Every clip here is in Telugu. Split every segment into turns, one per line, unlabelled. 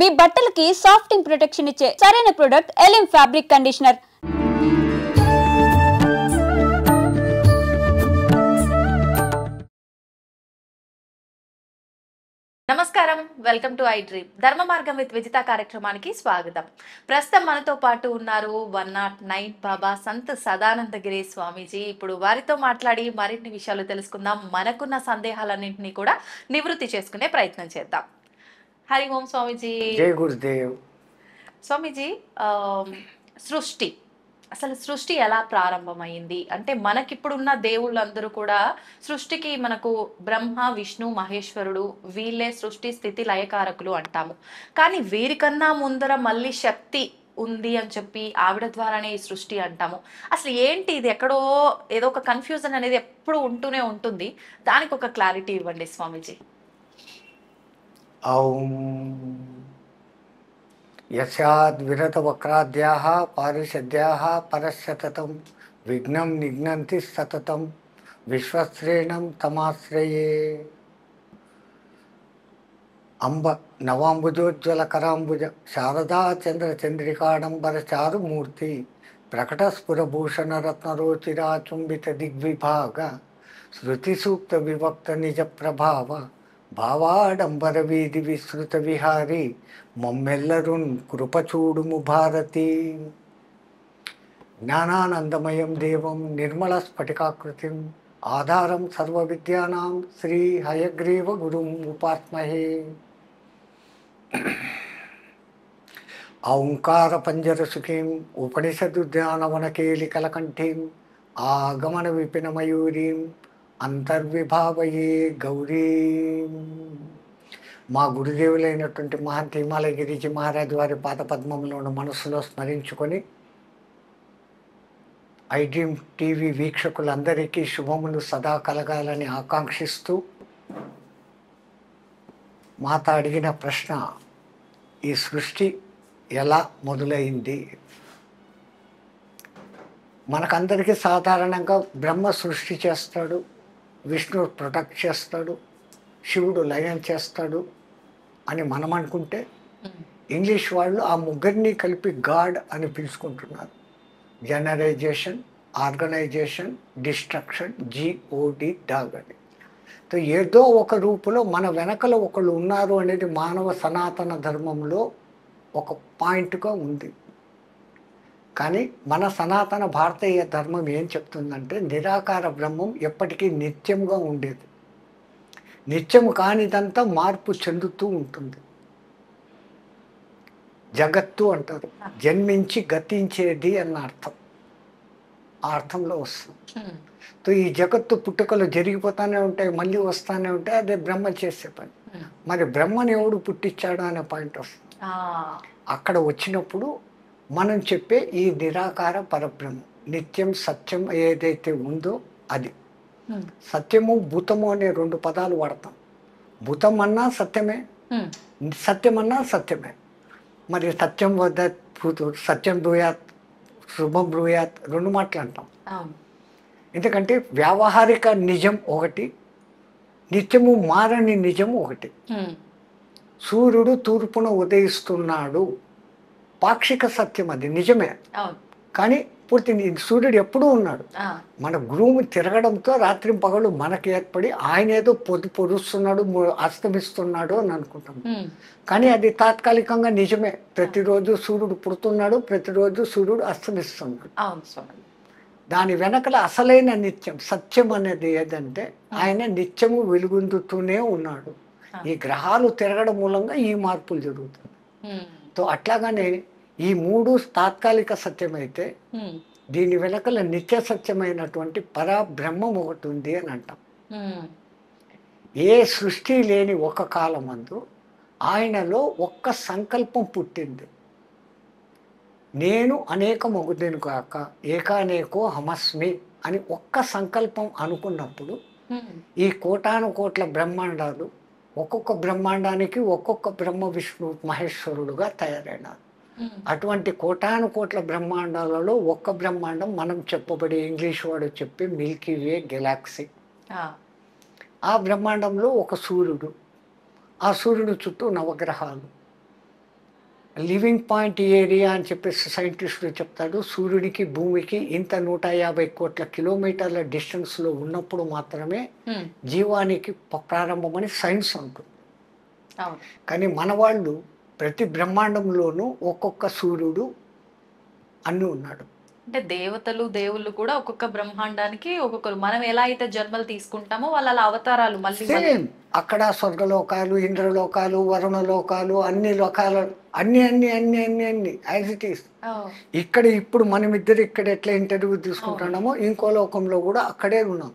మీ బట్టలకి సాఫ్టింగ్ ప్రొటెక్షన్ ఇచ్చే సరైన ప్రొడక్ట్ ఎలిమ్ ఫ్యాబ్రిక్ కండిషనర్.
నమస్కారం, వెల్కమ్ టు ఐ డ్రీమ్. ధర్మ మార్గం విత్ విజిత కార్యక్రమానికి స్వాగతం. ప్రస్తుతం మనతో పాటు ఉన్నారు 109 బాబా సంత్ సదానందగిరి స్వామీజీ. ఇప్పుడు వారితో మాట్లాడి మరిన్ని విషయాలు తెలుసుకుందాం. మనకున్న సందేహాలన్నింటినీ కూడా నివృత్తి చేసుకునే ప్రయత్నం చేద్దాం. హరి ఓం స్వామీజీ.
జై గురుదేవ్.
స్వామీజీ, సృష్టి అసలు సృష్టి ఎలా ప్రారంభమైంది అంటే మనకిప్పుడున్న దేవుళ్ళందరూ కూడా సృష్టికి మనకు బ్రహ్మ విష్ణు మహేశ్వరుడు వీళ్ళే సృష్టి స్థితి లయకారకులు అంటాము. కానీ వీరికన్నా ముందర మళ్ళీ శక్తి ఉంది అని చెప్పి ఆవిడ ద్వారానే ఈ సృష్టి అంటాము. అసలు ఏంటి ఇది? ఎక్కడో ఏదో ఒక కన్ఫ్యూజన్ అనేది ఎప్పుడు ఉంటూనే ఉంటుంది. దానికి ఒక క్లారిటీ ఇవ్వండి స్వామీజీ.
ఓం యస్యాద్ విరత వక్రాద్యాః పారిషద్యాః పరశతతం విఘ్నం నిఘ్నంతి సతతం విశ్వశ్రేణం తమాశ్రయే. అంబ నవాంబుజోజ్వల కరాంబుజ శారదా చంద్ర చంద్రికాడంబర చారుమూర్తి ప్రకటస్ఫురభూషణ రత్నరోచిరాచుంబిత దిగ్విభాగ శృతి సూక్త విభక్త నిజ ప్రభావ భావాడంబర వీధి విస్తృత విహారి మమ్మెల్లరున్ కృపచూడుము భారతి. జ్ఞానానందమయం దేవం నిర్మల స్ఫటికాకృతిం ఆధారం సర్వ విద్యానాం శ్రీ హయగ్రీవ గురుం ఉపాస్మహే. ఓంకార పంజరసుఖీం ఉపనిషదుద్యానవనకేలికలకంఠీం ఆగమన విపిన మయూరీం అంతర్విభావయే గౌరీ. మా గురుదేవులైనటువంటి మహంతి హిమాలయగిరిజీ మహారాజ్ వారి పాదపద్మంలోని మనసులో స్మరించుకొని ఐ డ్రీమ్ టీవీ వీక్షకులందరికీ శుభములు సదా కలగాలని ఆకాంక్షిస్తూ మాత అడిగిన ప్రశ్న, ఈ సృష్టి ఎలా మొదలైంది? మనకందరికీ సాధారణంగా బ్రహ్మ సృష్టి చేస్తాడు, విష్ణువు ప్రొటెక్ట్ చేస్తాడు, శివుడు లయం చేస్తాడు అని మనం అనుకుంటే ఇంగ్లీష్ వాళ్ళు ఆ ముగ్గురిని కలిపి గాడ్ అని పిలుచుకుంటున్నారు. జనరైజేషన్, ఆర్గనైజేషన్, డిస్ట్రక్షన్, జిఓడి డాగ్ అని. సో ఏదో ఒక రూపులో మన వెనకల ఒకళ్ళు ఉన్నారు అనేది మానవ సనాతన ధర్మంలో ఒక పాయింట్గా ఉంది. కానీ మన సనాతన భారతీయ ధర్మం ఏం చెప్తుందంటే నిరాకార బ్రహ్మం ఎప్పటికీ నిత్యంగా ఉండేది. నిత్యము కానిదంతా మార్పు చెందుతూ ఉంటుంది. జగత్తు అంటారు, జన్మించి గతించేది అన్న అర్థం, ఆ అర్థంలో వస్తుంది. సో ఈ జగత్తు పుట్టుకలు జరిగిపోతానే ఉంటాయి, మళ్ళీ వస్తానే ఉంటాయి. అదే బ్రహ్మ చేసే పని. మరి బ్రహ్మని ఎవడు పుట్టించాడు అనే పాయింట్ వస్తుంది. అక్కడ వచ్చినప్పుడు మనం చెప్పే ఈ నిరాకార పరబ్రహ్మ నిత్యం సత్యం ఏదైతే ఉందో అది. సత్యము భూతము అనే రెండు పదాలు వాడతాం. భూతం అన్నా సత్యమే, సత్యం అన్నా సత్యమే. మరి సత్యం వద్ద సత్యం బ్రూయాత్, శుభం బ్రూయాత్ రెండు మాటలు అంటాం. ఎందుకంటే వ్యావహారిక నిజం ఒకటి, నిత్యము మారని నిజం ఒకటి. సూర్యుడు తూర్పున ఉదయిస్తున్నాడు, పాక్షిక సత్యం, అది నిజమే. కానీ పూర్తి సూర్యుడు ఎప్పుడూ ఉన్నాడు. మన భూమి తిరగడంతో రాత్రి పగలు మనకు ఏర్పడి ఆయన ఏదో పొరుస్తున్నాడు, అస్తమిస్తున్నాడు అని అనుకుంటాం. కానీ అది తాత్కాలికంగా నిజమే. ప్రతిరోజు సూర్యుడు పుడుతున్నాడు, ప్రతిరోజు సూర్యుడు అస్తమిస్తున్నాడు. దాని వెనకల అసలైన నిత్యం సత్యం అనేది ఏదంటే ఆయన నిత్యము వెలుగొందుతూనే ఉన్నాడు. ఈ గ్రహాలు తిరగడం మూలంగా ఈ మార్పులు జరుగుతాయి. సో అట్లాగానే ఈ మూడు తాత్కాలిక సత్యమైతే దీని వెనకల నిత్య సత్యమైనటువంటి పరబ్రహ్మం ఒకటి ఉంది అని అంటాం. ఏ సృష్టి లేని ఒక కాలమందు ఆయనలో ఒక్క సంకల్పం పుట్టింది. నేను అనేకమగుదును కాక ఏకానేకో హమస్మి అని ఒక్క సంకల్పం అనుకున్నప్పుడు ఈ కోటాను కోట్ల బ్రహ్మాండాలు ఒక్కొక్క బ్రహ్మాండానికి ఒక్కొక్క బ్రహ్మ విష్ణు మహేశ్వరుడుగా తయారైనారు. అటువంటి కోటాను కోట్ల బ్రహ్మాండాలలో ఒక్క బ్రహ్మాండం మనం చెప్పబడే ఇంగ్లీష్ వాడు చెప్పే మిల్కీ వే గెలాక్సీ. ఆ బ్రహ్మాండంలో ఒక సూర్యుడు, ఆ సూర్యుడు చుట్టూ నవగ్రహాలు, లివింగ్ పాయింట్ ఏరియా అని చెప్పేసి సైంటిస్టులు చెప్తాడు. సూర్యుడికి భూమికి ఇంత 150 కోట్ల కిలోమీటర్ల డిస్టెన్స్లో ఉన్నప్పుడు మాత్రమే జీవానికి ప్రారంభమని సైన్స్ అంటుంది. కానీ మన వాళ్ళు ప్రతి బ్రహ్మాండంలోనూ ఒక్కొక్క సూర్యుడు అన్నీ ఉన్నాడు.
అంటే దేవతలు దేవుళ్ళు కూడా ఒక్కొక్క బ్రహ్మాండానికి ఒక్కొక్కరు, మనం ఎలా అయితే జన్మలు తీసుకుంటామో వాళ్ళ అవతారాలు మళ్ళీ
సేమ్ అక్కడ స్వర్గలోకాలు, ఇంద్రలోకాలు, వరుణలోకాలు, అన్ని లోకాలు, అన్ని అన్ని అన్ని అన్ని అన్ని యాజ్ ఇట్ ఈస్. ఇక్కడ ఇప్పుడు మనమిద్దరు ఇక్కడ ఎట్లా ఇంటర్వ్యూ తీసుకుంటున్నామో ఇంకో లోకంలో కూడా అక్కడే ఉన్నాం.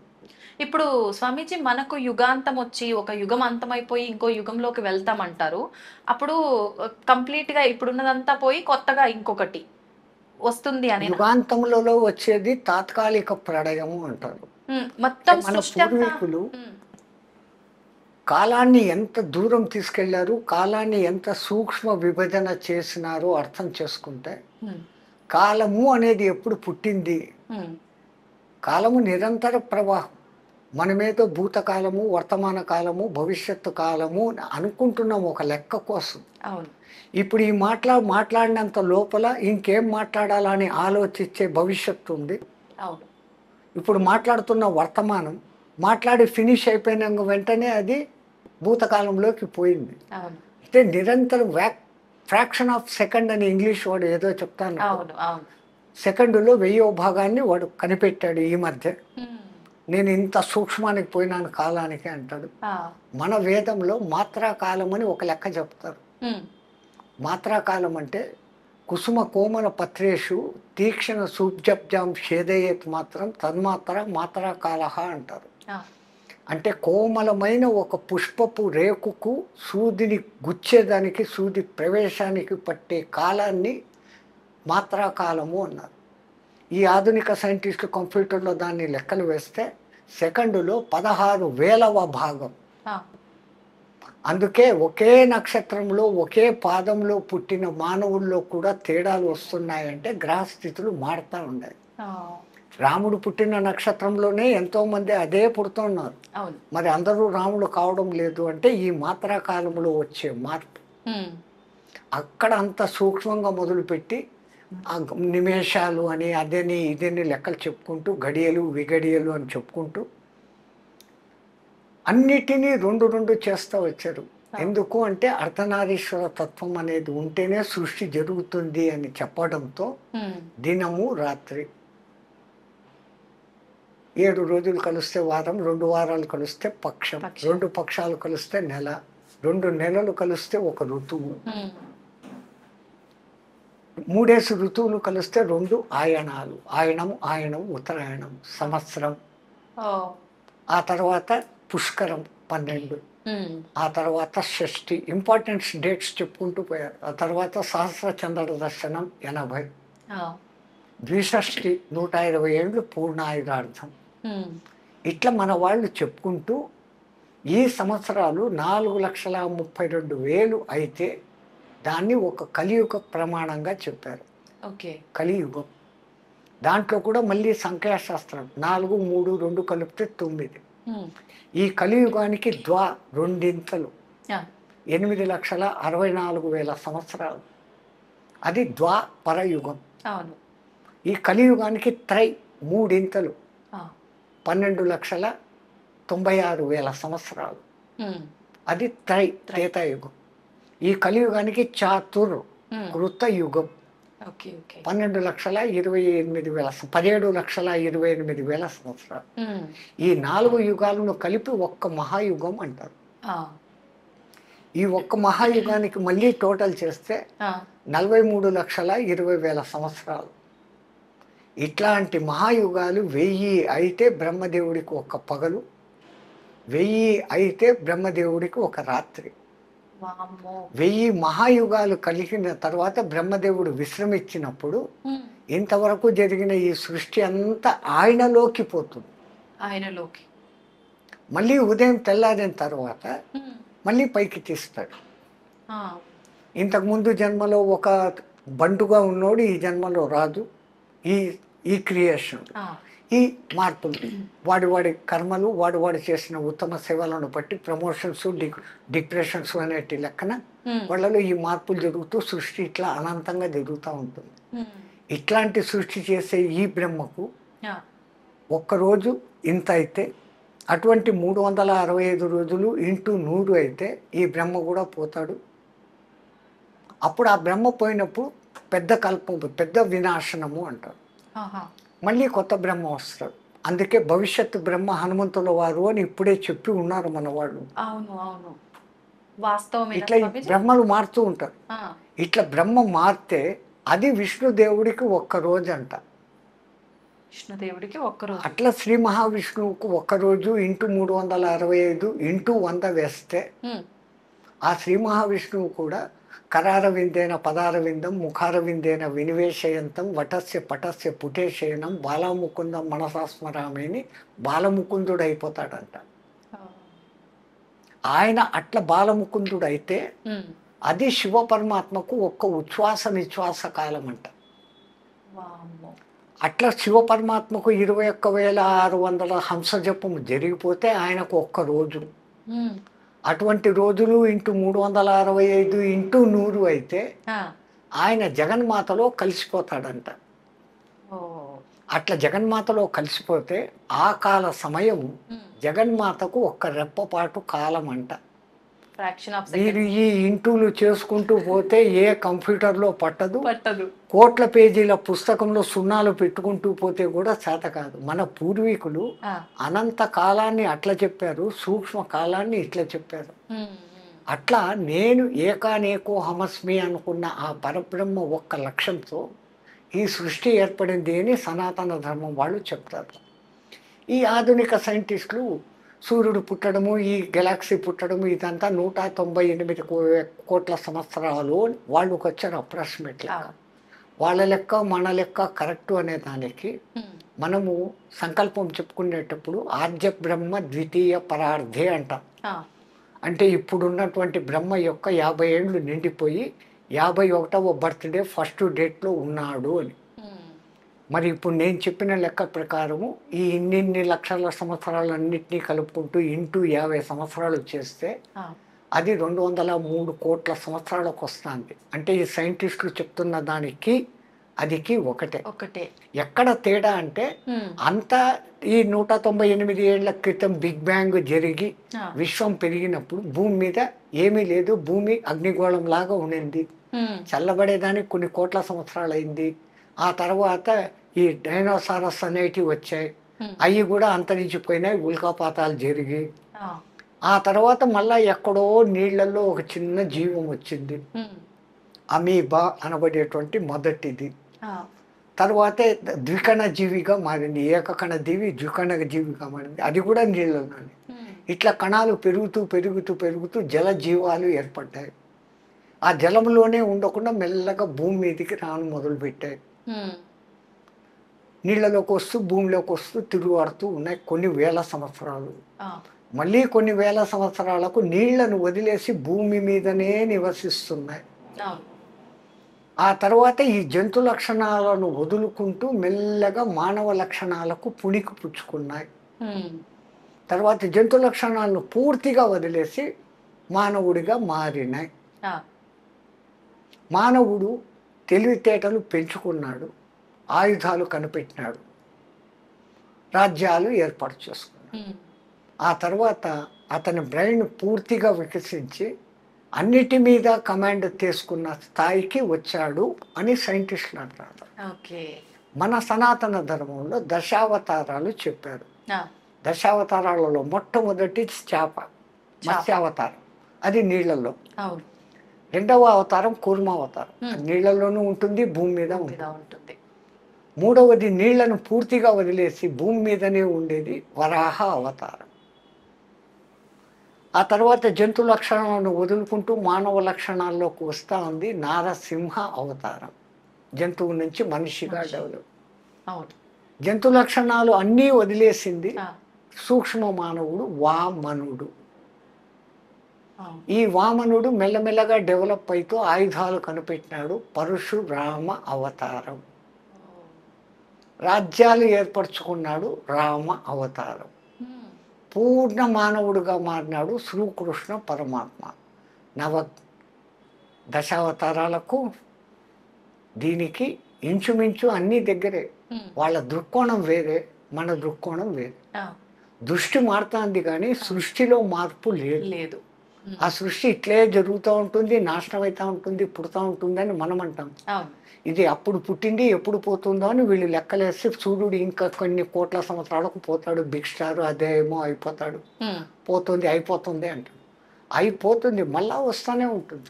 ఇప్పుడు స్వామీజీ మనకు యుగాంతం వచ్చి ఒక యుగం అంతమైపోయి ఇంకో యుగంలోకి వెళ్తామంటారు. అప్పుడు కంప్లీట్ గా ఇప్పుడున్నదంతా పోయి కొత్తగా ఇంకొకటి వస్తుంది అని.
యుగాంతంలో వచ్చేది తాత్కాలిక ప్రళయము అంటారు.
మొత్తం
మన పూర్వీకులు కాలాన్ని ఎంత దూరం తీసుకెళ్లారు, కాలాన్ని ఎంత సూక్ష్మ విభజన చేసినారో అర్థం చేసుకుంటే, కాలము అనేది ఎప్పుడు పుట్టింది? కాలము నిరంతర ప్రవాహం. మనమేదో భూతకాలము, వర్తమాన కాలము, భవిష్యత్తు కాలము అనుకుంటున్నాం ఒక లెక్క కోసం. ఇప్పుడు ఈ మాట్లాడినంత లోపల ఇంకేం మాట్లాడాలని ఆలోచించే భవిష్యత్తు ఉంది. ఇప్పుడు మాట్లాడుతున్న వర్తమానం మాట్లాడి ఫినిష్ అయిపోయిన వెంటనే అది భూతకాలంలోకి పోయింది. అంటే నిరంతరం ఫ్రాక్షన్ ఆఫ్ సెకండ్ అని ఇంగ్లీష్ వాడు ఏదో చెప్తాను, సెకండులో 1000వ భాగాన్ని వాడు కనిపెట్టాడు ఈ మధ్య. నేను ఇంత సూక్ష్మానికి పోయినాను కాలానికి అంటాడు. మన వేదంలో మాత్రాకాలం అని ఒక లెక్క చెప్తారు. మాత్రాకాలం అంటే కుసుమ కోమల పత్రేషు తీక్షణ సూబ్జబ్జాం షేదయేత్ మాత్రం తన్మాత్ర మాత్రాకాల అంటారు. అంటే కోమలమైన ఒక పుష్పపు రేకుకు సూదిని గుచ్చేదానికి, సూది ప్రవేశానికి పట్టే కాలాన్ని మాత్రాకాలము అన్నారు. ఈ ఆధునిక సైంటిస్టులు కంప్యూటర్లో దాన్ని లెక్కలు వేస్తే సెకండులో 16,000వ భాగం. అందుకే ఒకే నక్షత్రంలో ఒకే పాదంలో పుట్టిన మానవుల్లో కూడా తేడాలు వస్తున్నాయంటే గ్రహస్థితులు మారుతూ ఉన్నాయి. రాముడు పుట్టిన నక్షత్రంలోనే ఎంతోమంది అదే పుడుతున్నారు. మరి అందరూ రాముడు కావడం లేదు అంటే ఈ మాత్రా కాలంలో వచ్చే మార్పు. అక్కడ అంత సూక్ష్మంగా మొదలుపెట్టి ఆ నిమేషాలు అని అదని ఇదని లెక్కలు చెప్పుకుంటూ గడియలు విగడియలు అని చెప్పుకుంటూ అన్నిటినీ రెండు చేస్తూ వచ్చారు. ఎందుకు అంటే అర్ధనారీశ్వర తత్వం అనేది ఉంటేనే సృష్టి జరుగుతుంది అని చెప్పడంతో దినము రాత్రి 7 రోజులు కలిస్తే వారం, 2 వారాలు కలిస్తే పక్షం, 2 పక్షాలు కలిస్తే నెల, 2 నెలలు కలిస్తే ఒక ఋతువు, 3 ఋతువులు కలిస్తే 2 ఆయనాలు, ఆయనం ఉత్తరాయణం సంవత్సరం. ఆ తర్వాత పుష్కరం 12, ఆ తర్వాత షష్ఠి, ఇంపార్టెంట్ డేట్స్ చెప్పుకుంటూ పోయారు. ఆ తర్వాత సహస్ర చంద్ర దర్శనం 80, ద్విషష్ఠి 120 ఏళ్ళు పూర్ణాయుధార్థం. ఇట్లా మన వాళ్ళు చెప్పుకుంటూ ఈ సంవత్సరాలు 4,32,000 అయితే దాన్ని ఒక కలియుగ ప్రమాణంగా చెప్పారు. కలియుగం దాంట్లో కూడా మళ్ళీ సంఖ్యాశాస్త్రం 4, 3, 2 కలిపితే 9. ఈ కలియుగానికి రెండింతలు 8,64,000 సంవత్సరాలు. అది ద్వాపరయుగం. ఈ కలియుగానికి 3 12,96,000 సంవత్సరాలు. అది త్రేతాయుగం. ఈ కలియుగానికి కృత యుగం 12,28,000 17,28,000 సంవత్సరాలు. ఈ 4 యుగాలను కలిపి ఒక్క మహాయుగం అంటారు. ఈ ఒక్క మహాయుగానికి మళ్ళీ టోటల్ చేస్తే 43,20,000 సంవత్సరాలు. ఇట్లాంటి మహాయుగాలు 1000 అయితే బ్రహ్మదేవుడికి ఒక పగలు, 1000 అయితే బ్రహ్మదేవుడికి ఒక రాత్రి. 1000 మహాయుగాలు కలిగిన తర్వాత బ్రహ్మదేవుడు విశ్రమించినప్పుడు ఇంతవరకు జరిగిన ఈ సృష్టి అంతా ఆయనలోకి పోతుంది. మళ్ళీ ఉదయం తెల్లారిన తర్వాత మళ్ళీ పైకి తీస్తాడు. ఇంతకుముందు జన్మలో ఒక బంటుగా ఉన్నోడు ఈ జన్మలో రాదు. ఈ క్రియేషన్ ఈ మార్పులు వాడి కర్మలు వాడు చేసిన ఉత్తమ సేవలను బట్టి ప్రమోషన్స్ డిప్రెషన్స్ అనేటి లెక్కన వాళ్ళలో ఈ మార్పులు జరుగుతూ సృష్టి ఇట్లా అనంతంగా జరుగుతూ ఉంటుంది. ఇట్లాంటి సృష్టి చేసే ఈ బ్రహ్మకు ఒక్కరోజు ఇంత అయితే అటువంటి 365 రోజులు ఇంటూ 100 అయితే ఈ బ్రహ్మ కూడా పోతాడు. అప్పుడు ఆ బ్రహ్మ పోయినప్పుడు పెద్ద కల్పం, పెద్ద వినాశనము అంటారు. మళ్ళీ కొత్త బ్రహ్మ వస్తాడు. అందుకే భవిష్యత్తు బ్రహ్మ హనుమంతుల వారు అని ఇప్పుడే చెప్పి ఉన్నారు మన వాళ్ళు.
అవును అవును వాస్తవమే.
ఇట్లా బ్రహ్మలు మారుతూ ఉంటారు. ఇట్లా బ్రహ్మ మారితే అది విష్ణుదేవుడికి ఒక్కరోజు అంట.
విష్ణుదేవుడికి ఒక్కరోజు.
అట్లా శ్రీ మహావిష్ణువుకు ఒక్కరోజు ఇంటూ 365 ఇంటూ 100 వేస్తే ఆ శ్రీ మహావిష్ణువు కూడా కరారవిందేన పదారవిందం ముఖారవిందేన వినివేశయంతం వటస్య పటస్య పుటేశయనం బాలముకుందం మనసాస్మరామేని బాలముకుందుడు అయిపోతాడంట. ఆయన అట్లా బాలముకుందుడు అయితే అది శివ పరమాత్మకు ఒక్క ఉచ్ఛ్వాస నిశ్వాస కాలం అంట. అట్లా శివ పరమాత్మకు 21,600 హంస జపము జరిగిపోతే ఆయనకు ఒక్క రోజు. అటువంటి రోజులు ఇంటూ 365 ఇంటూ 100 అయితే ఆయన జగన్మాతలో కలిసిపోతాడంట. అట్లా జగన్మాతలో కలిసిపోతే ఆ కాల సమయం జగన్మాతకు ఒక్క రెప్పపాటు కాలం అంట. మీరు ఈ ఇంటూలు చేసుకుంటూ పోతే ఏ కంప్యూటర్లో పట్టదు, కోట్ల పేజీల పుస్తకంలో సున్నాలు పెట్టుకుంటూ పోతే కూడా చేత కాదు. మన పూర్వీకులు అనంత కాలాన్ని అట్లా చెప్పారు, సూక్ష్మ కాలాన్ని ఇట్లా చెప్పారు. అట్లా నేను ఏకానేకో హమస్మి అనుకున్న ఆ పరబ్రహ్మ ఒక్క లక్ష్యంతో ఈ సృష్టి ఏర్పడింది అని సనాతన ధర్మం వాళ్ళు చెప్తారు. ఈ ఆధునిక సైంటిస్టులు సూర్యుడు పుట్టడము, ఈ గెలాక్సీ పుట్టడము ఇదంతా 198 కోట్ల సంవత్సరాలు వాళ్ళకి వచ్చారు అప్రాక్సిమేట్లీ. వాళ్ళ లెక్క మన లెక్క కరెక్టు అనే దానికి మనము సంకల్పం చెప్పుకునేటప్పుడు ఆద్య బ్రహ్మ ద్వితీయ పరార్థే అంటాం. అంటే ఇప్పుడున్నటువంటి బ్రహ్మ యొక్క 50 ఏళ్ళు నిండిపోయి 51వ బర్త్డే ఫస్ట్ డేట్లో ఉన్నాడు అని. మరి ఇప్పుడు నేను చెప్పిన లెక్క ప్రకారము ఈ ఇన్ని లక్షల సంవత్సరాలన్నింటినీ కలుపుకుంటూ ఇంటూ 50 సంవత్సరాలు చేస్తే అది 203 కోట్ల సంవత్సరాలకు వస్తుంది. అంటే ఈ సైంటిస్టులు చెప్తున్న దానికి అదికి ఒకటే. ఎక్కడ తేడా అంటే అంతా ఈ 198 ఏళ్ల క్రితం బిగ్ బ్యాంగ్ జరిగి విశ్వం పెరిగినప్పుడు భూమి మీద ఏమీ లేదు, భూమి అగ్నిగోళం లాగా ఉండింది. చల్లబడేదానికి కొన్ని కోట్ల సంవత్సరాలు అయింది. ఆ తర్వాత ఈ డైనోసారస్ అనేటివి వచ్చాయి, అవి కూడా అంతరించిపోయినాయి, ఉల్కాపాతాలు జరిగి. ఆ తర్వాత మళ్ళా ఎక్కడో నీళ్లలో ఒక చిన్న జీవం వచ్చింది, అమీబా అనబడేటువంటి మొదటిది. తర్వాతే ద్వికణ జీవిగా మారింది, ఏకకణ జీవి ద్వికణ జీవిగా మారింది, అది కూడా నీళ్ళలోనే. ఇట్లా కణాలు పెరుగుతూ జల జీవాలు ఏర్పడ్డాయి. ఆ జలంలోనే ఉండకుండా మెల్లగా భూమి మీదకి రాను మొదలుపెట్టాయి. నీళ్ళలోకి వస్తూ భూమిలోకి వస్తూ తిరుగుతూ ఉన్నాయి కొన్ని వేల సంవత్సరాలు. మళ్ళీ కొన్ని వేల సంవత్సరాలకు నీళ్లను వదిలేసి భూమి మీదనే నివసిస్తున్నాయి. ఆ తర్వాత ఈ జంతు లక్షణాలను వదులుకుంటూ మెల్లగా మానవ లక్షణాలకు పుణికి పుచ్చుకున్నాయి. తర్వాత జంతు లక్షణాలను పూర్తిగా వదిలేసి మానవుడిగా మారినాయి. మానవుడు తెలివితేటలు పెంచుకున్నాడు, ఆయుధాలు కనిపెట్టినాడు, రాజ్యాలు ఏర్పాటు చేసుకున్నాడు. ఆ తర్వాత అతని బ్రెయిన్ పూర్తిగా వికసించి అన్నిటి మీద కమాండ్ తీసుకున్న స్థాయికి వచ్చాడు అని సైంటిస్టులు అంటారు. మన సనాతన ధర్మంలో దశావతారాలు చెప్పారు. దశావతారాలలో మొట్టమొదటి చేప, మత్స్యావతారం, అది నీళ్లలో. రెండవ అవతారం కూర్మావతారం, నీళ్లలోనూ ఉంటుంది, భూమి మీద ఉంటుంది. మూడవది నీళ్లను పూర్తిగా వదిలేసి భూమి మీదనే ఉండేది, వరాహ అవతారం. ఆ తర్వాత జంతు లక్షణాలను వదులుకుంటూ మానవ లక్షణాల్లోకి వస్తూ ఉంది నారసింహ అవతారం, జంతువు నుంచి మనిషిగా డెవలప్. జంతు లక్షణాలు అన్నీ వదిలేసింది సూక్ష్మ మానవుడు వామనుడు. ఈ వామనుడు మెల్లమెల్లగా డెవలప్ అవుతూ ఆయుధాలు కనిపెట్టినాడు, పరశురామ అవతారం. రాజ్యాలు ఏర్పరచుకున్నాడు రామ అవతారం. పూర్ణ మానవుడిగా మారినాడు శ్రీకృష్ణ పరమాత్మ. దశావతారాలకు దీనికి ఇంచుమించు అన్ని దగ్గరే. వాళ్ళ దృక్కోణం వేరే, మన దృక్కోణం వేరే. దృష్టి మారుతుంది కానీ సృష్టిలో మార్పు లేదు. ఆ సృష్టి ఇట్లే జరుగుతూ ఉంటుంది, నాశనం అవుతూ ఉంటుంది, పుడుతూ ఉంటుంది అని మనం అంటాం. ఇది అప్పుడు పుట్టింది ఎప్పుడు పోతుందో అని వీళ్ళు లెక్కలేసి సూర్యుడు ఇంకా కొన్ని కోట్ల సంవత్సరాలకు పోతాడు, బిగ్ స్టార్ అదేమో అయిపోతాడు, పోతుంది అయిపోతుంది అంటాడు. అయిపోతుంది, మళ్ళా వస్తూనే ఉంటుంది.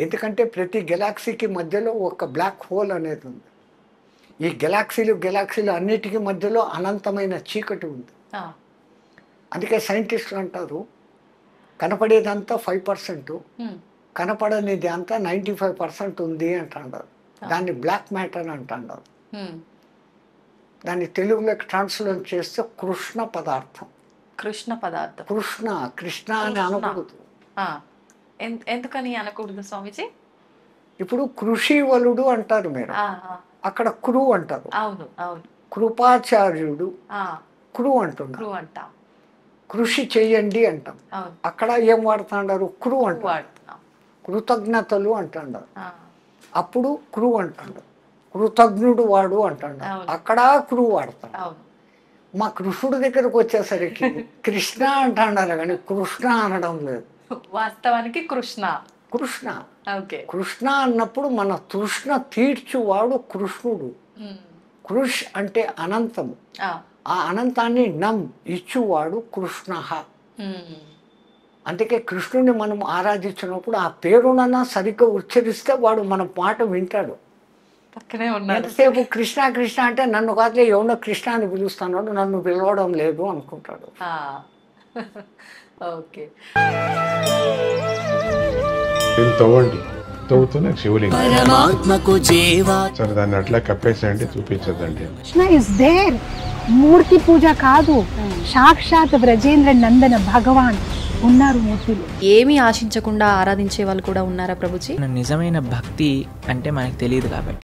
ఎందుకంటే ప్రతి గెలాక్సీకి మధ్యలో ఒక బ్లాక్ హోల్ అనేది ఉంది. ఈ గెలాక్సీలు అన్నిటికీ మధ్యలో అనంతమైన చీకటి ఉంది. అందుకే సైంటిస్టులు అంటారు కనపడేదంతా 5%, కనపడనిది అంతా 95% ఉంది అంటారు. దాన్ని బ్లాక్ మ్యాటర్ అంటారు. దాన్ని తెలుగులోకి ట్రాన్స్లేట్ చేస్తే కృష్ణ పదార్థం. కృష్ణ అని అనకూడదు.
ఎందుకని అనకూడదు స్వామిజీ?
ఇప్పుడు కృషివలుడు అంటారు మీరు, అక్కడ క్రూ అంటారు.
అవును అవును.
కృపాచార్యుడు క్రూ అంటున్నారు. కృషి చెయ్యండి అంటాం. అక్కడ ఏం వాడుతున్నారు? క్రూ అంటారు. కృతజ్ఞతలు అంటాడు. అప్పుడు క్రూ అంటాడు. కృతజ్ఞుడు వాడు అంటాడు. అక్కడ క్రూ వాడతాడు. మా కృష్ణుడి దగ్గరకు వచ్చేసరికి కృష్ణ అంటాడు కానీ కృష్ణ అనడం లేదు.
వాస్తవానికి కృష్ణ
అన్నప్పుడు మన తృష్ణ తీర్చువాడు కృష్ణుడు. కృష్ అంటే అనంతము. ఆ అనంతాన్ని ఇచ్చువాడు కృష్ణ. అందుకే కృష్ణుని మనం ఆరాధించినప్పుడు ఆ పేరునన్నా సరిగ్గా ఉచ్చరిస్తే వాడు మన మాట వింటాడు. ఎంతసేపు కృష్ణ కృష్ణ అంటే నన్ను కాదులే ఎవడో కృష్ణ అని పిలుస్తున్నాడు, నన్ను పిలవడం లేదు అనుకుంటాడు.
తవ్వుతున్న శివలింగం సరే దాన్ని అట్లా కప్పేసేయండి, చూపించదండి.
Krishna is there. మూర్తి పూజ కాదు, సాక్షాత్ బ్రజేంద్ర నందన భగవాన్ ఉన్నారు మూర్తిలో.
ఏమీ ఆశించకుండా ఆరాధించే వాళ్ళు కూడా ఉన్నారా ప్రభుజీ?
నిజమైన భక్తి అంటే మనకు తెలియదు కాబట్టి